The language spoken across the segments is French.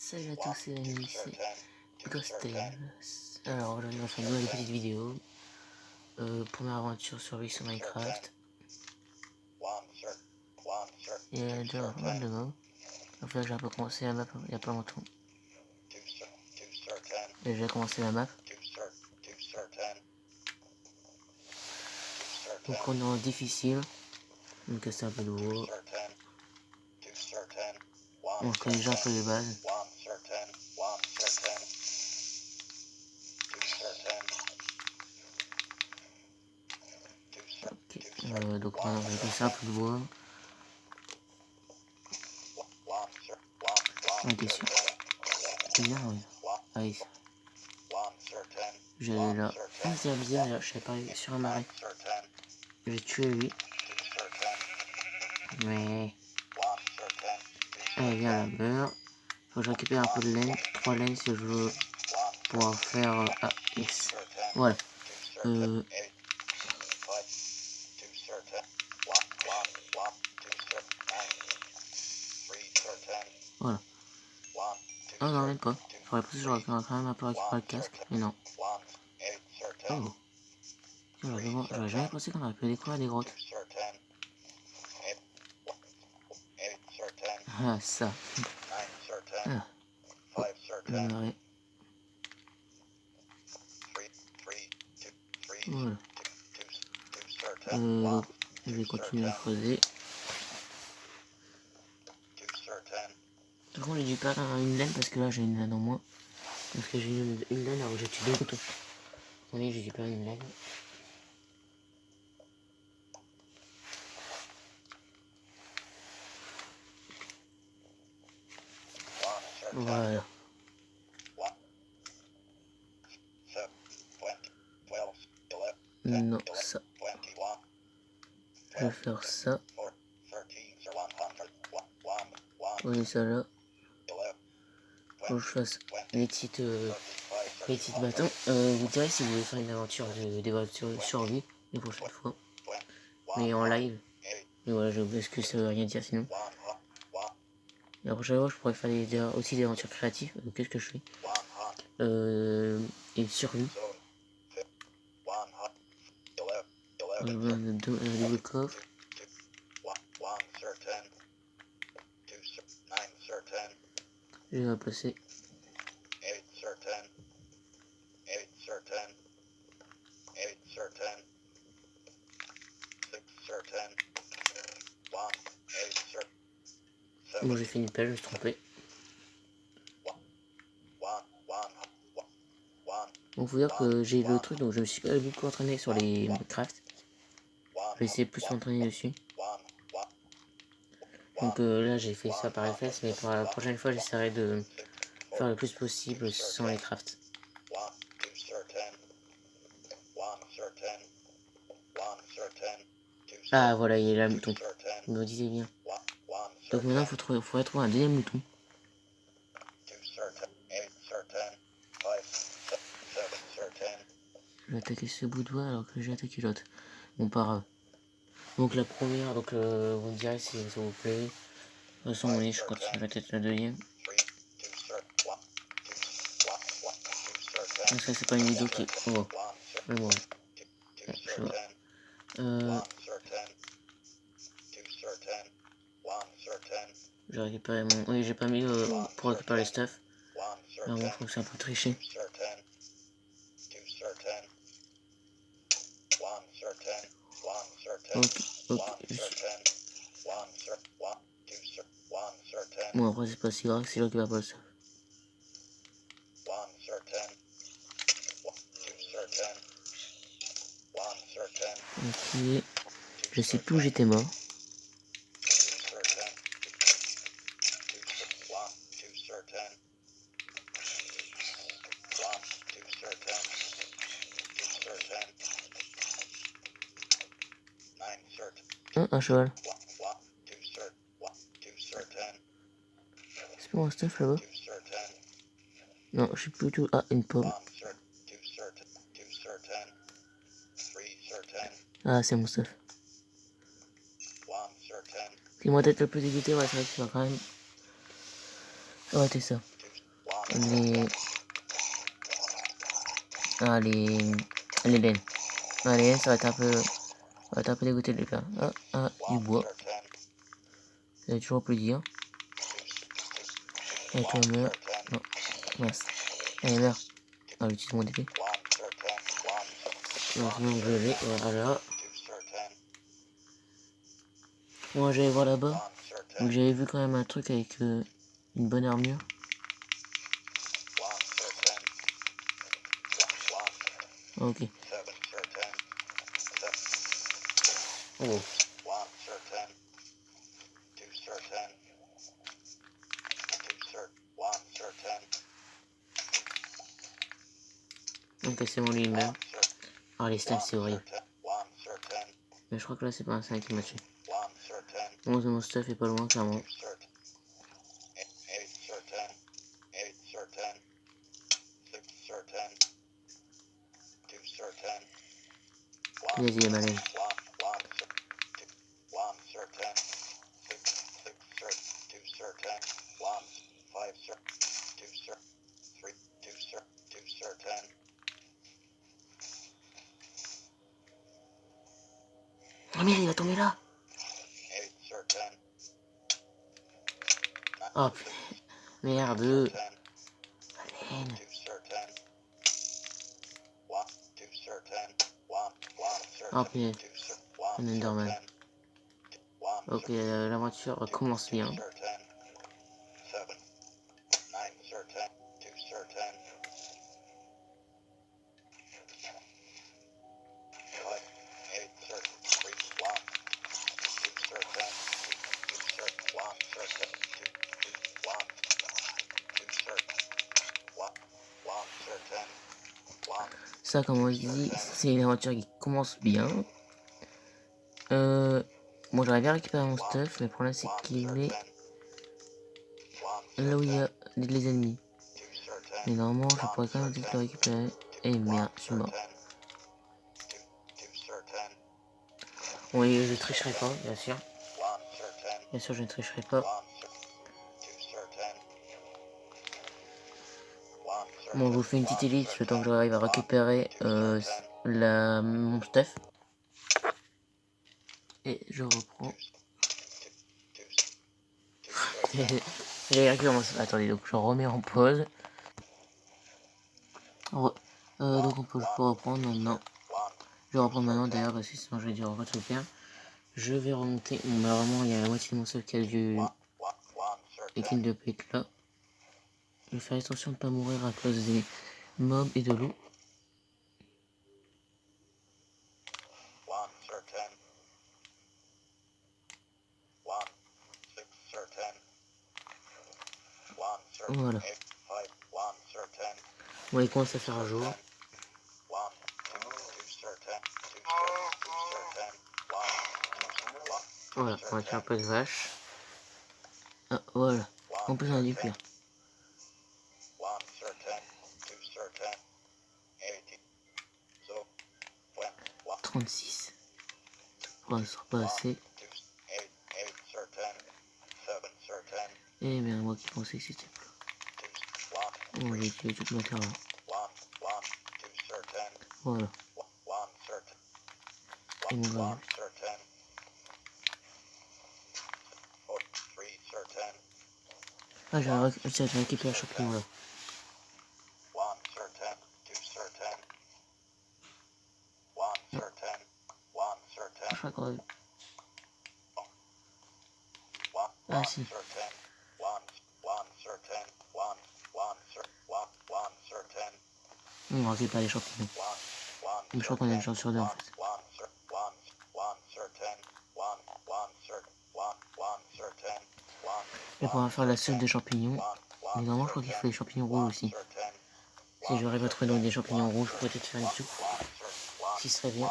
Salut à tous, c'est Rémi, c'est Ghostel. Alors aujourd'hui on fait une nouvelle petite vidéo. Première aventure survie sur Minecraft. Et déjà pas mal de mobs. En fait j'ai un peu commencé la map il y a pas longtemps. J'ai déjà commencé la map. Donc on est en difficile. Donc c'est un peu nouveau. On connaît déjà un peu les bases. Ok, donc maintenant je vais laisser un peu de bois. On était sûr. C'est bien, oui. Allez. J'allais là. Ah, c'est bizarre, là. Je savais pas sur un marais. J'ai tué lui. Mais. Allez, viens là, meurt. Faut que je récupère un peu de laine. 3 laines si je veux pouvoir faire. Ah, yes. Voilà. Voilà. Oh non, même pas. J'aurais pensé que j'aurais quand même un peu récupérer le casque, mais non. Oh. J'aurais jamais pensé qu'on aurait pu découvrir des grottes. Ah, ça. Ah. Oh, ouais. Voilà. Donc, je vais continuer à creuser. Par contre, j'ai dû perdre une laine parce que là j'ai une laine en moins. Parce que j'ai une laine alors que j'ai tué 2 moutons. Oui, j'ai dû perdre une laine. Voilà. Non, ça. Je vais faire ça. Oui, ça là. Faut que je fasse les petites bâtons. Vous direz si vous voulez faire une aventure des voitures de survie les prochaines fois. Mais en live. Mais voilà, j'ai oublié ce que ça veut rien dire sinon. La prochaine fois, je pourrais faire aussi des aventures créatives. Qu'est-ce que je fais et survie. Double coffre. Je vais passer. Bon, j'ai fait une pelle, je me suis trompé. Donc, faut dire que j'ai le truc, donc je me suis pas beaucoup entraîné sur les crafts. Je vais essayer de plus m'entraîner dessus. Donc là, j'ai fait ça par réflexe, mais pour la prochaine fois, j'essaierai de faire le plus possible sans les crafts. Ah, voilà, il est là, le mouton. Vous me disiez bien. Donc maintenant, il faudrait trouver un deuxième mouton. Je vais attaquer ce bout de bois alors que j'ai attaqué l'autre. Bon, pas grave. Donc la première, donc vous me direz si ça vous plaît. De toute façon, je continuerai peut-être la deuxième. Parce que c'est pas une vidéo qui est... Oh, mais bon. Je sais pas. J'ai récupéré mon... Oui, j'ai pas mis pour récupérer les stuff. Alors bon, je trouve que c'est un peu triché. Ok. Bon, après, c'est pas si grave, c'est là qui va pas le stuff. Ok. Je sais plus où j'étais mort. Un cheval. C'est pour un stuff là-bas? Non, je sais plus tout. Ah, une pomme. Ah, c'est mon stuff. Ce qui m'a peut-être le plus dégoûté, ouais, c'est vrai que ça va quand même. Ça aurait été ça. les laines. Ah, les laines, ça va être un peu dégoûté de les faire. Du bois. Ça fait toujours plaisir. Et toi, meurs. Non, mince. Allez, meurs. Ah, j'utilise mon épée. Maintenant, je vais, voilà. Moi, j'allais voir là-bas. Donc, j'avais vu quand même un truc avec une bonne armure. Ok. Oh. Donc, c'est mon lui-même. Ah, les stamps, c'est horrible. Mais je crois que là, c'est pas un 5 qui m'a tué. Bon, mon stuff est pas loin, clairement. Vas-y, malin. Oh merde, il va tomber là. Oh putain. Merde. Baleine. Oh putain. Un Enderman. Ok, l'aventure commence bien. Ça, comme on dit, c'est une aventure qui commence bien. Bon, j'aurais bien récupéré mon stuff, mais le problème c'est qu'il est là où il y a les ennemis. Mais normalement, je pourrais quand même vite le récupérer. Et merde, je suis mort. Oui, je tricherai pas, bien sûr. Bien sûr, je ne tricherai pas. Bon, je vous fais une petite ellipse le temps que j'arrive à récupérer mon stuff. Et je reprends. J'ai récupéré mon... Attendez, donc je remets en pause. Donc on peut reprendre maintenant. Je vais reprendre maintenant d'ailleurs parce que sinon je vais dire on va tout faire. Je vais remonter. Bon, bah vraiment, il y a la moitié de mon stuff qui a dû. Et qui ne peut être là. Je vais faire attention de ne pas mourir à cause des mobs et de l'eau. Voilà. Bon, il commence à faire un jour. Voilà, on va faire un peu de vache. Ah, voilà. En plus, on a du cuir. 36. Oh, ça sera pas assez. Eh bien, moi qui pensais que c'était plus. On va utiliser tout le matériel. Voilà. Et mon gars. Ah, j'ai récupéré un champignon là. Je crois qu'on a... Ah si. On récupère les champignons. Mais je crois qu'on a une chance sur deux en fait. Et pour faire la soupe de champignons, mais normalement je crois qu'il faut des champignons rouges aussi. Si j'arrive à trouver donc des champignons rouges, je pourrais peut-être faire une soupe. Ce serait bien.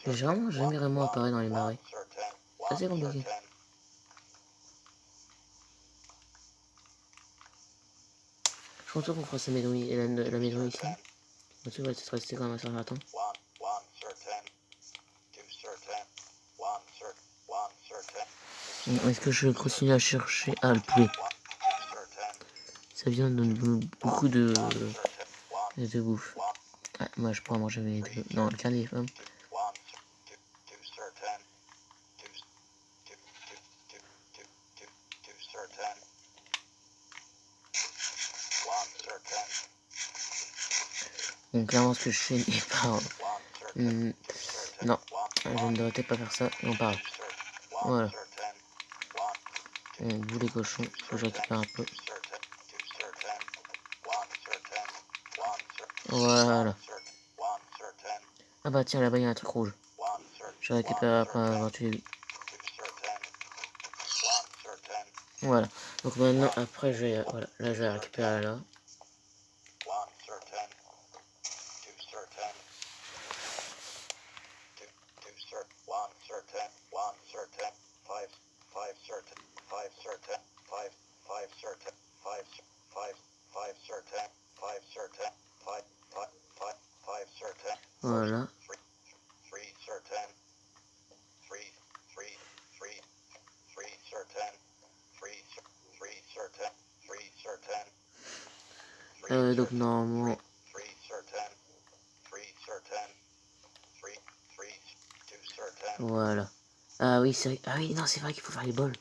J'ai vraiment jamais vraiment apparu dans les marais. C'est assez compliqué. Je pense qu'on fera cette maison, la maison ici. Ensuite, on va peut-être rester quand même à faire attendre. Est-ce que je continue à chercher? Ah, le poulet. Ça vient de beaucoup de bouffe. Ah, moi, je pourrais manger mes deux. Non, le carnet des femmes. Donc, clairement, ce que je fais n'est pas... non, je ne devrais peut-être pas faire ça. Et on parle. Voilà. On bout les cochons. Faut que je récupère un peu. Voilà. Ah bah tiens, là-bas il y a un truc rouge. Je récupère après avoir tué lui. Voilà. Donc maintenant, après, je vais... Voilà. Là, je vais récupérer là. Voilà. Donc normalement... Voilà. Ah oui, c'est vrai. Ah oui, non, c'est vrai qu'il faut faire les bols.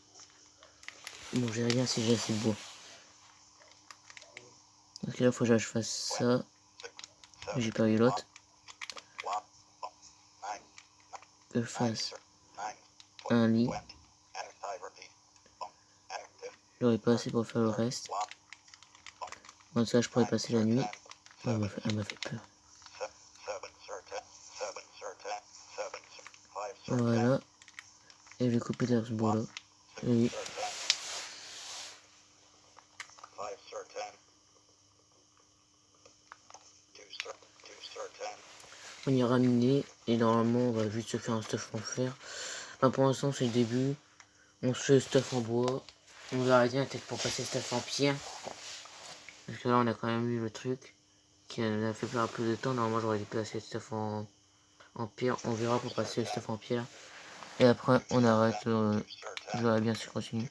Bon, je verrai bien si j'ai assez de bois. Donc là, il faut que je fasse ça. J'ai pas eu l'autre. Que je fasse un lit. J'aurais pas assez pour faire le reste. Comme ça, je pourrais passer la nuit. Oh, elle m'a fait peur. Voilà. Et je vais couper dans ce bois-là. Oui. On ira miner. Et normalement, on va juste se faire un stuff en fer. Enfin, pour l'instant, c'est le début. On se fait le stuff en bois. On va arrêter peut-être pour passer le stuff en pierre. Parce que là, on a quand même eu le truc qui a fait perdre un peu de temps. Normalement, j'aurais dû passer le stuff en pierre. On verra pour passer le stuff en pierre. Et après, on arrête. J'aurais bien su continuer.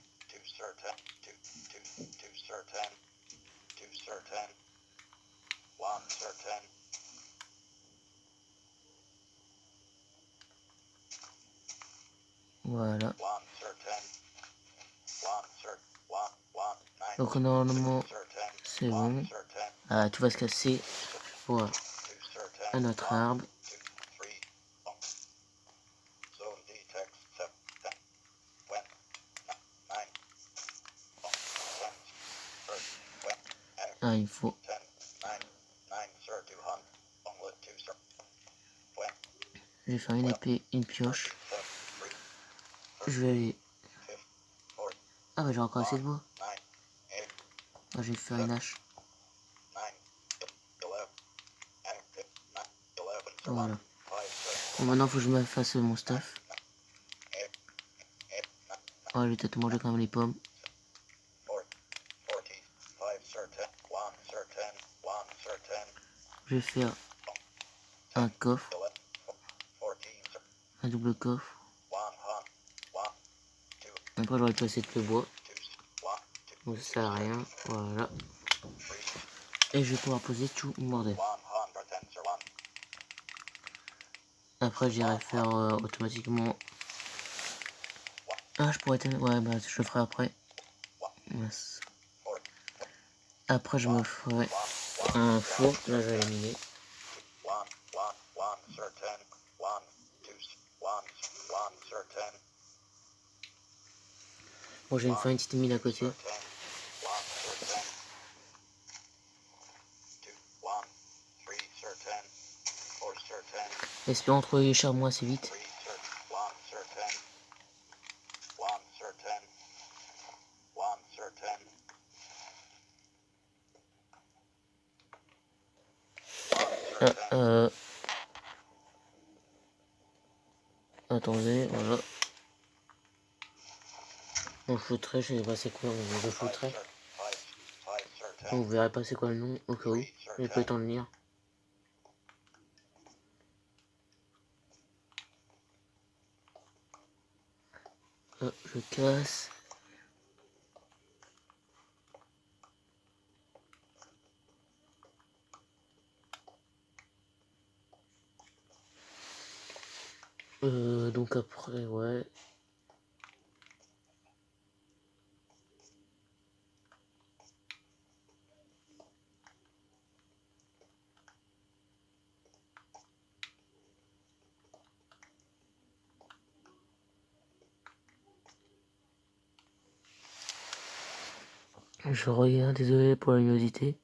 Voilà. Donc normalement, c'est bon. Ah, tout va se casser. Voilà. À notre arbre. Ah, il faut. Je vais faire une épée, une pioche. Je vais aller... Ah bah j'ai encore assez de bois. Ah, je vais faire une hache. Voilà. Bon, maintenant faut que je me fasse mon stuff. Oh, je vais peut-être manger quand même les pommes. Je vais faire un coffre. Un double coffre. Après j'aurai pas assez de bois. Donc ça sert à rien. Voilà. Et je vais pouvoir poser tout mon bordel. Après j'irai faire automatiquement. Ah, je pourrais être... Ouais, bah je le ferai après. Yes. Après je me ferai un four. Là je vais éliminer. Bon, je vais me faire une petite mine à côté. Espérons trouver le charbon assez vite. Attendez, voilà. On foutrait, je sais pas c'est quoi, on foutrait. Vous verrez pas c'est quoi le nom, au cas où. J'ai pas eu le temps de lire. je casse. Donc après, ouais. Je regarde, désolé pour la luminosité.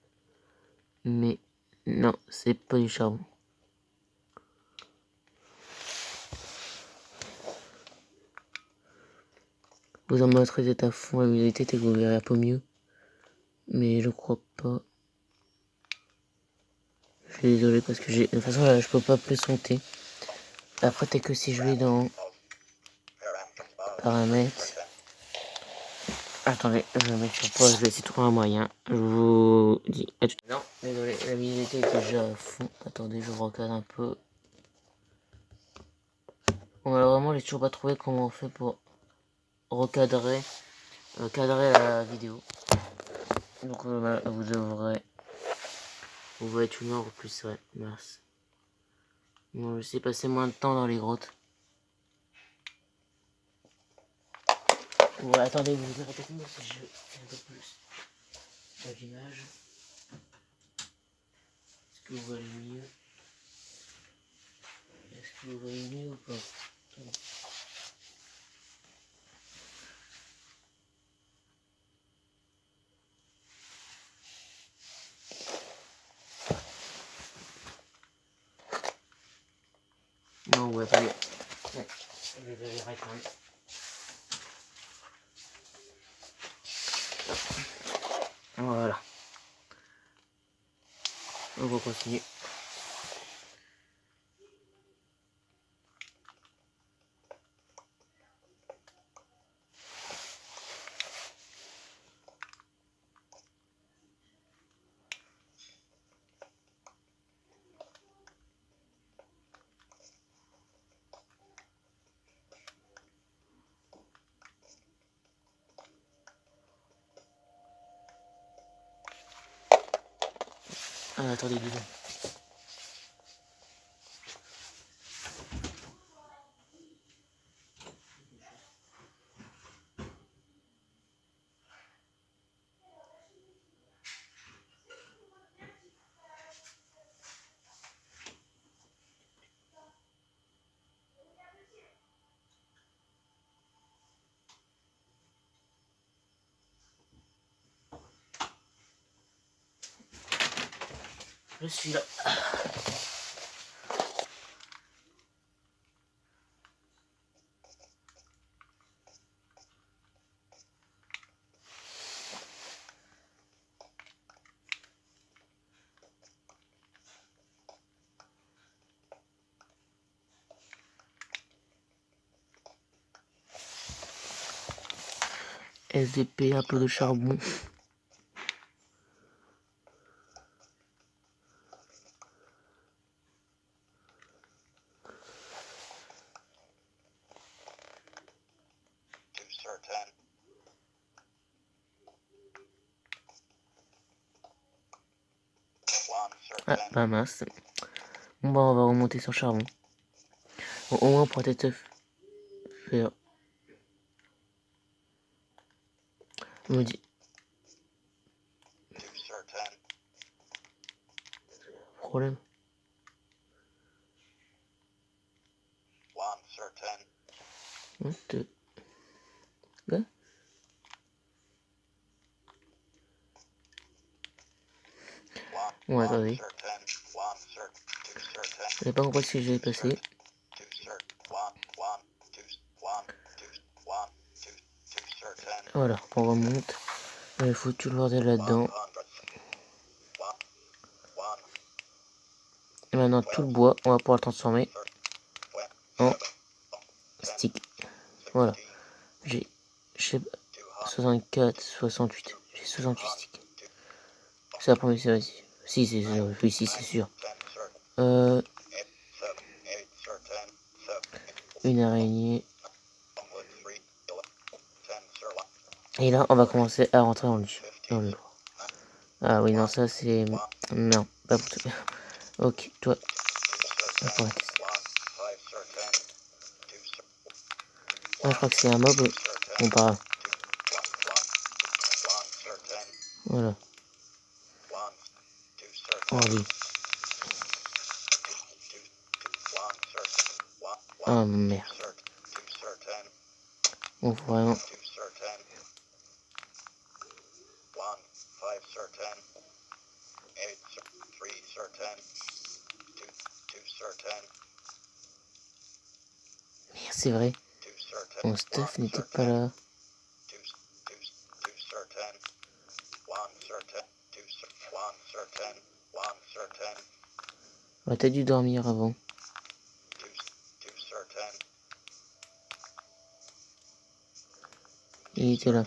Mais non, c'est pas du charbon. Vous en mettrez à fond la luminosité et vous verrez un peu mieux. Mais je crois pas. Je suis désolé parce que j'ai. De toute façon là je peux pas plus monter. Après t'es que si je vais dans paramètres. Attendez, je vais mettre sur pause, je vais essayer de trouver un moyen. Je vous dis à tout à l'heure. Non, désolé, la luminosité est déjà à fond. Attendez, je recadre un peu. Bon malheureusement j'ai toujours pas trouvé comment on fait pour recadrer cadrer la vidéo. Donc vous devrez. On va être une heure ou plus, ouais, mince. Bon, je sais passer moins de temps dans les grottes. Ouais, attendez, vous verrez peut-être mieux si je fais un peu plus d'image. Est-ce que vous voyez mieux? Est-ce que vous voyez mieux ou pas? Attendez. Non, ouais, attendez. Ouais, je vais vérifier quand même. Voilà. On va continuer. Ah, attendez, 2 secondes. Je suis là. SDP, un peu de charbon. Ah, bah mince. Bon, bah, on va remonter sur charbon. Bon, au moins, on pourra peut-être faire. On me dit. Problème. Deux. Là. Bon, attendez. Je n'ai pas compris ce que j'avais passé. Voilà, on remonte. Il faut tout le bordel là-dedans. Et maintenant, tout le bois, on va pouvoir le transformer en stick. Voilà. J'ai 64, 68. J'ai 68 sticks. C'est la première série. Si, c'est sûr. Oui, si, c'est sûr. Une araignée. Et là, on va commencer à rentrer dans le lourd. Ah oui, non, ça c'est... Non, pas pour tout. Ok, toi. On va tester. Ah, je crois que c'est un mob. Bon, pas grave. Voilà. Oh oui. Oh merde. Bon, faut vraiment... Merde, c'est vrai. Mon stuff n'était pas là. Ouais, t'as dû dormir avant. Il était là.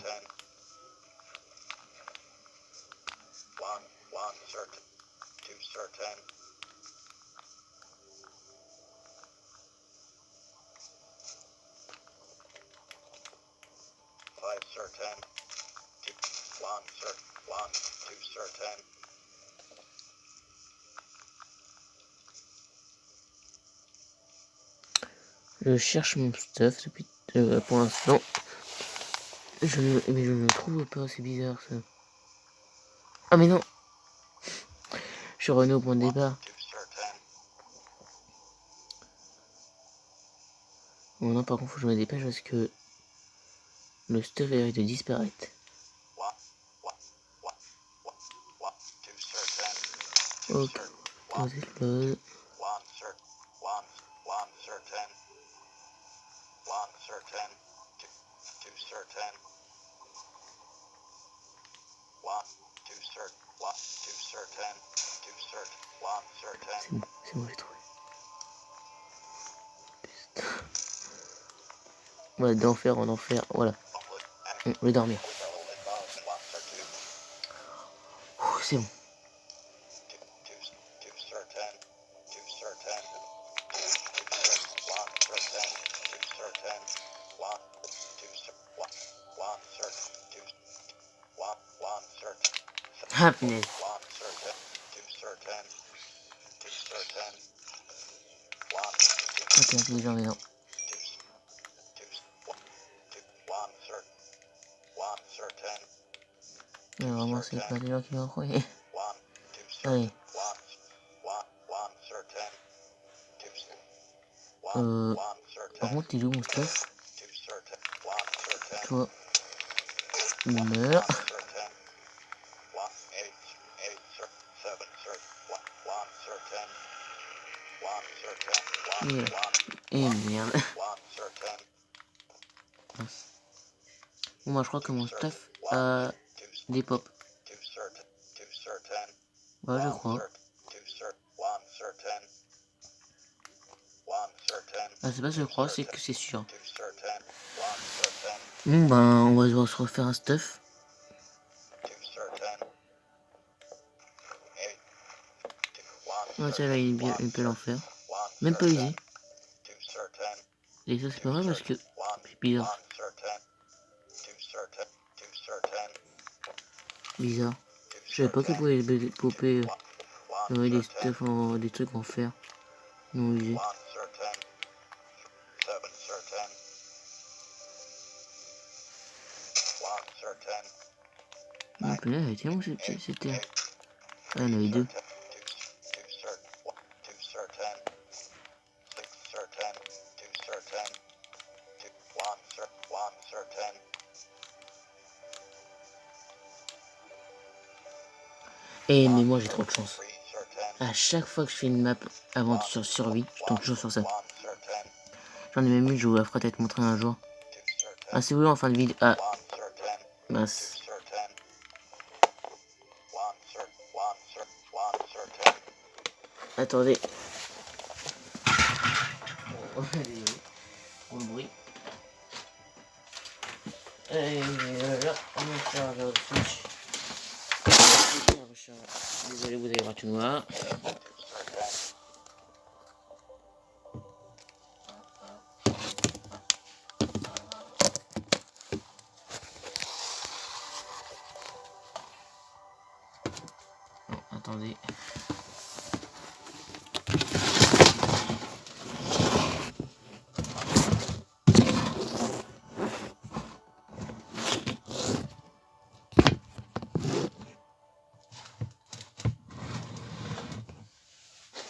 Je cherche mon stuff depuis pour l'instant. Mais je ne le trouve pas, c'est bizarre ça. Ah mais non. Je suis revenu au point de départ. Bon non, par contre faut que je me dépêche parce que le stuff a l'air de disparaître. Ok, on explose. C'est bon, j'ai trouvé. Putain. Ouais, d'enfer en enfer, voilà. On va dormir. C'est bon. Ah, punaise. Ok, intelligent, mais non. Mais vraiment, c'est pas des gens qui vont croire. Allez. Par contre, il est où mon stuff? Toi, meurs. Et merde. Bon, moi je crois que mon stuff a des pop. Ouais, je crois. Ah, c'est pas ce que je crois, c'est que c'est sûr. Bon, ben, on va devoir se refaire un stuff. Ouais, ça là, il peut l'en faire. Même pas usé. Et ça, c'est pas vrai parce que c'est bizarre. Bizarre. Je savais pas qu'il pouvait popper des stuff des trucs en fer non usés. Ah, puis là, elle était où c'était? Ah, il y en avait deux. Et mais moi j'ai trop de chance. À chaque fois que je fais une map aventure survie, je tombe toujours sur ça. J'en ai même eu, je vous la ferai peut-être montrer un jour. Ah, c'est oui en fin de vidéo. Ah, mince. Attendez. Désolé pour le bruit. Et là, on charge le switch. Désolé, vous allez voir tout noir. attendez.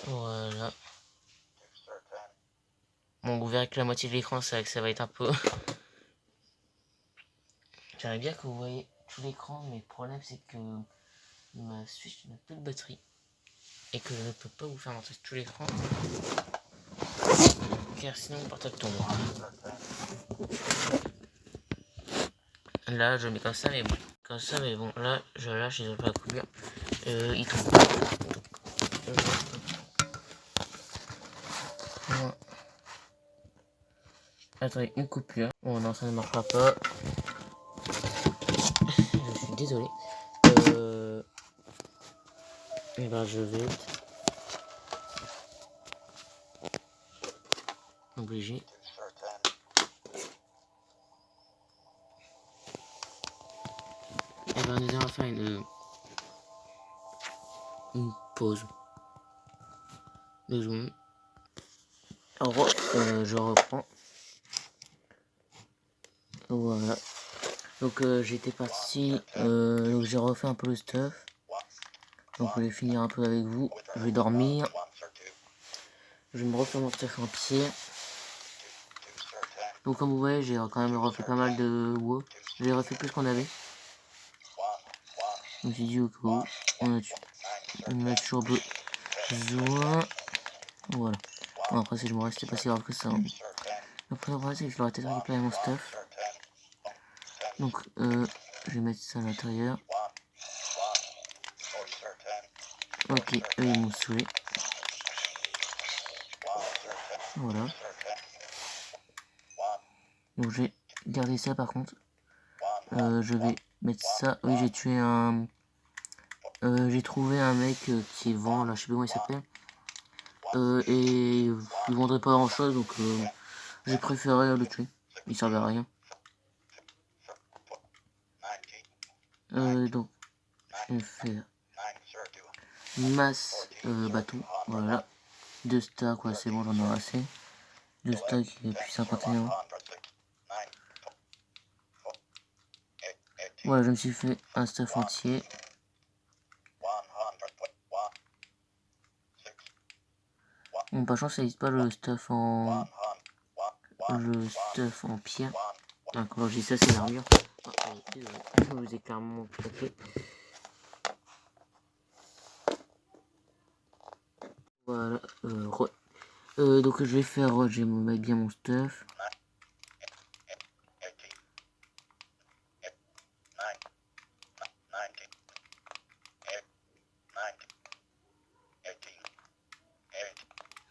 Voilà. Bon, vous verrez que la moitié de l'écran, c'est vrai que ça va être un peu... J'aimerais bien que vous voyez tout l'écran, mais le problème c'est que ma Switch n'a plus de batterie. Et que je ne peux pas vous faire montrer tout l'écran. Car sinon mon portable tombe. Là je mets comme ça, mais bon. Comme ça, mais bon, là je lâche, ils ont pas la coupure. Il tombe. Voilà. Attendez, une coupure. Bon non, ça ne marchera pas. Je suis désolé. Et ben je vais obligé. Et ben nous allons faire une pause. 2 secondes. Alors, je reprends. Voilà. Donc j'étais parti. Donc j'ai refait un peu le stuff. Donc je vais finir un peu avec vous. Je vais dormir. Je vais me refaire mon stuff en pied. Donc comme vous voyez, j'ai quand même refait pas mal de WoW. J'ai refait plus qu'on avait. Je me suis dit au cas où, on a toujours besoin. Voilà. Bon, après si je me reste, c'est pas si grave que ça. Hein. Après le problème c'est que je dois peut-être récupérer mon stuff. Donc je vais mettre ça à l'intérieur. Ok, eux ils m'ont saoulé. Voilà. Donc je vais garder ça par contre. Je vais mettre ça. Oui, j'ai tué un... j'ai trouvé un mec qui vend, là je sais pas comment il s'appelle. Et il vendrait pas grand chose, donc j'ai préféré le tuer. Il servait à rien. Donc je vais faire masse bâton. Voilà. 2 stacks, ouais c'est bon, j'en ai assez. 2 stacks et puis 51. Voilà, je me suis fait un staff entier. Bon, par chance, ça n'existe pas le stuff en pierre. Ah, quand je dis ça, c'est l'armure. Je vous ai clairement tapé. Voilà. Donc je vais faire, je vais mettre bien mon stuff.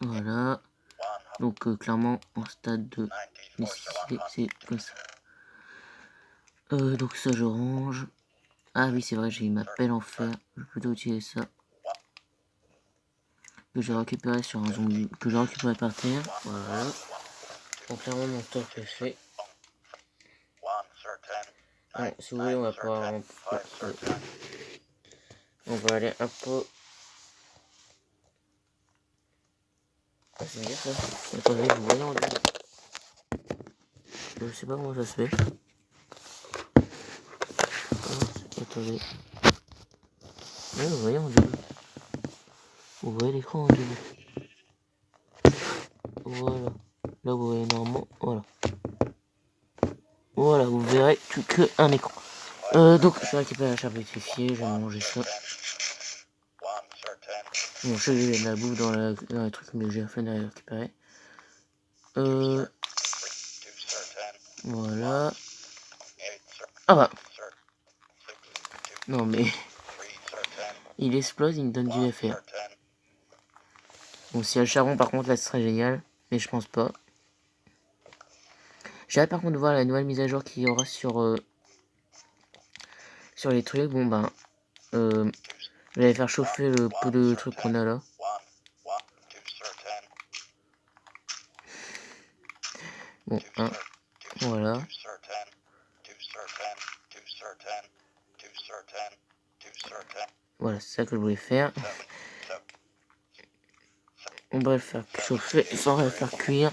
Voilà. Donc clairement en stade de nécessité, c'est comme ça. Donc ça je range. Ah oui c'est vrai, j'ai ma pelle en fer. Je vais plutôt utiliser ça. Que j'ai récupéré sur un zombie. Que j'ai récupéré par terre. Voilà. Donc clairement mon stuff est fait. Bon, si vous voulez on va pouvoir on va aller un peu. Ah, c'est bien ça. Attendez, vous voyez en double. Je sais pas comment ça se fait. Ah, attendez. Ouais, vous voyez en double. Vous voyez l'écran en double. Voilà. Là vous voyez normalement. Voilà. Voilà, vous verrez que un écran. Donc je vais récupérer la charge électrifiée, je vais manger ça. Bon, je sais que j'ai de la bouffe dans le truc, mais j'ai fait de la récupérer. Voilà. Ah bah. Non mais. Il explose, il me donne du FR. Bon, si y a le charbon par contre, là ce serait génial. Mais je pense pas. J'ai hâte par contre de voir la nouvelle mise à jour qu'il y aura sur les trucs. Bon ben. Je vais faire chauffer le peu de trucs qu'on a là. Bon, hein. Voilà. Voilà, c'est ça que je voulais faire. On va le faire chauffer, enfin on va le faire cuire.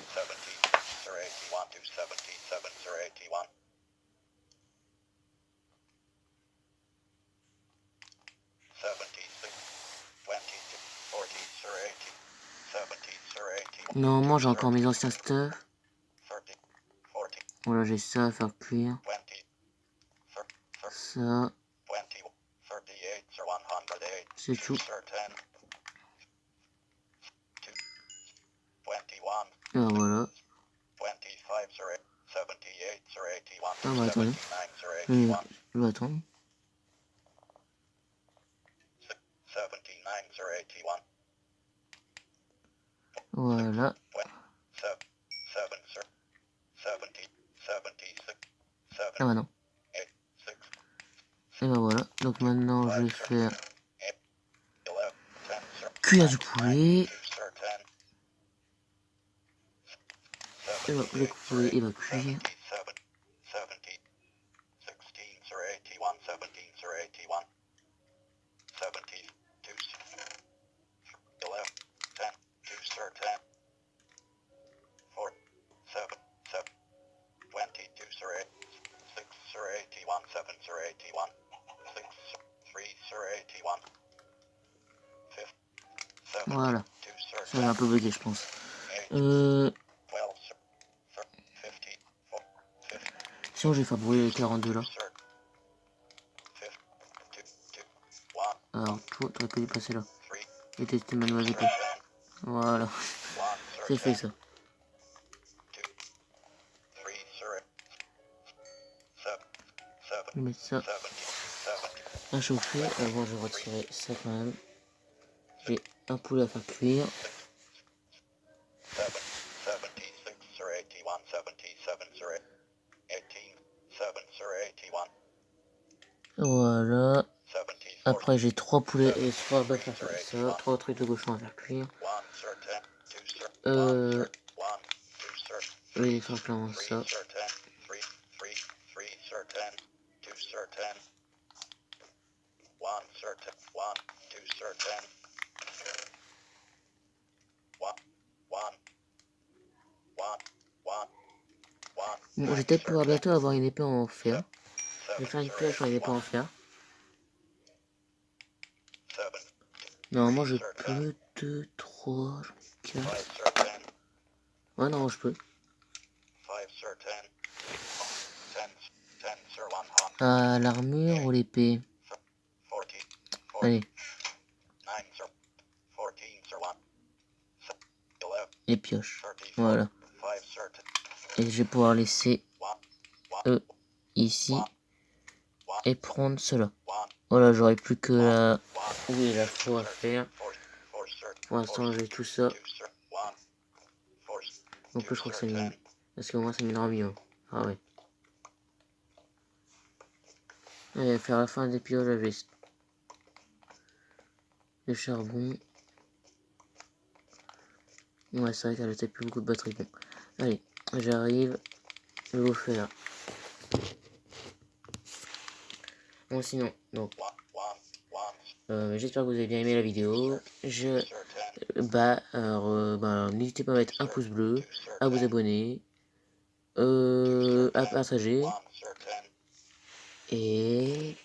Normalement j'ai encore mes anciens stuff. Voilà, j'ai ça à faire cuire. Ça. C'est tout. Et voilà. Ah bah attendez. Je vais attendre. Voilà. Ah bah non. Et bah voilà. Donc maintenant je vais faire cuire du poulet. Et bah, le poulet il va cuire. Voilà. Ça va un peu bugué je pense. Sinon je vais faire brûler les 42 là. Alors toi t'aurais pas dû passer là. Et tester ma nouvelle épée. Voilà. C'est fait ça. Je vais mettre ça à chauffer. Avant je vais retirer ça quand même. J'ai un poulet à faire cuire. Voilà. Après j'ai 3 poulets et 3 bœufs à faire ça. 3 trucs de cochon à faire cuire. Je vais les faire clairement ça. Bon, je vais peut-être pouvoir bientôt avoir une épée en fer. Je vais faire une pioche en épée en fer. Normalement je peux 2, 3, 4. Ouais non je peux. Ah, l'armure ou l'épée? Allez. Les pioches. Voilà. Et je vais pouvoir laisser eux ici. Et prendre cela. Voilà, j'aurai plus que la... Oui, la faux à faire. Pour l'instant, j'ai tout ça. Donc je crois que ça mine. Parce que moi, ça minera mieux. Ah ouais. Allez, faire la fin des pioches à veste. Le charbon. Ouais, c'est vrai qu'elle a peut-être plus beaucoup de batterie. Bon. Allez, j'arrive. Je vais vous faire. Bon, sinon, donc. J'espère que vous avez bien aimé la vidéo. N'hésitez pas à mettre un pouce bleu, à vous abonner, à partager. Et